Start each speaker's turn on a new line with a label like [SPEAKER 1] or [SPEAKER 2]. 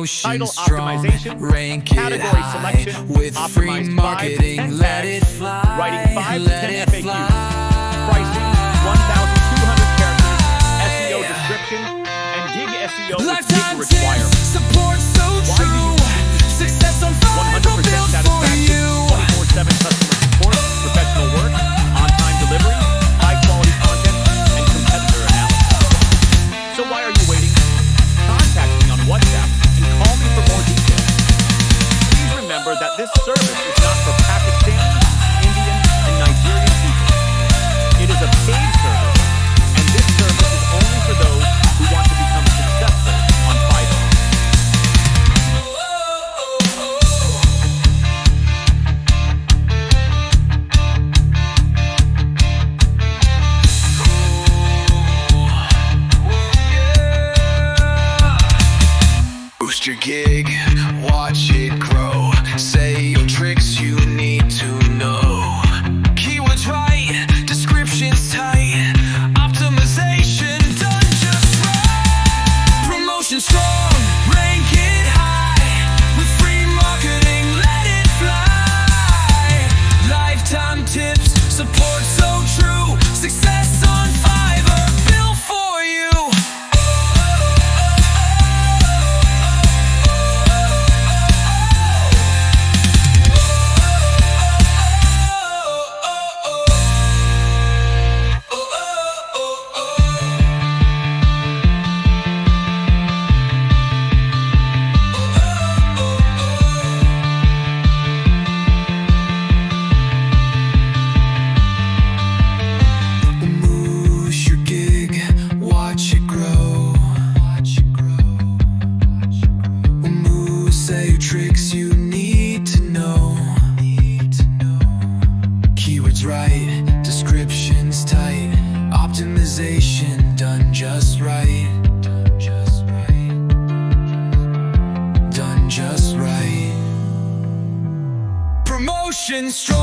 [SPEAKER 1] Promotion
[SPEAKER 2] title
[SPEAKER 1] strong,
[SPEAKER 2] optimization,
[SPEAKER 1] rank it
[SPEAKER 2] category
[SPEAKER 1] high.
[SPEAKER 2] selection,
[SPEAKER 1] With free
[SPEAKER 2] optimized 5 to
[SPEAKER 1] marketing,
[SPEAKER 2] 10
[SPEAKER 1] let
[SPEAKER 2] tags,
[SPEAKER 1] it fly.
[SPEAKER 2] writing 5 to
[SPEAKER 1] Let
[SPEAKER 2] 10
[SPEAKER 1] it
[SPEAKER 2] FAQs,
[SPEAKER 1] fly.
[SPEAKER 2] pricing 1,200 characters, SEO description, and gig SEO with
[SPEAKER 1] Lifetime
[SPEAKER 2] gig requirements.
[SPEAKER 1] tips, support so
[SPEAKER 2] Why do you
[SPEAKER 1] true. Success on Fiverr
[SPEAKER 2] 100%
[SPEAKER 1] built for
[SPEAKER 2] satisfaction,
[SPEAKER 1] you.
[SPEAKER 2] 24/7 customer support, professional work, on-time delivery, high-quality content, and competitor analysis. So why are you waiting? Contact me on WhatsApp and call me for more details. Please remember that this service is not for Pakistani, Indian, and Nigerian people. It is a paid service, and this service is only for those who want to become successful on Fiverr.
[SPEAKER 1] Boost your gig, watch it grow. Say your tricks you need to know. Keywords right, descriptions tight. Optimization done just right. Promotion strong, rank it high. With free marketing, let it fly. Lifetime tips, support so true. Success on Fiverr, built for you. Boost your gig, watch it grow. Say your tricks you need to know. Keywords right, descriptions tight. Optimization done just right. Done just right. Promotion strong.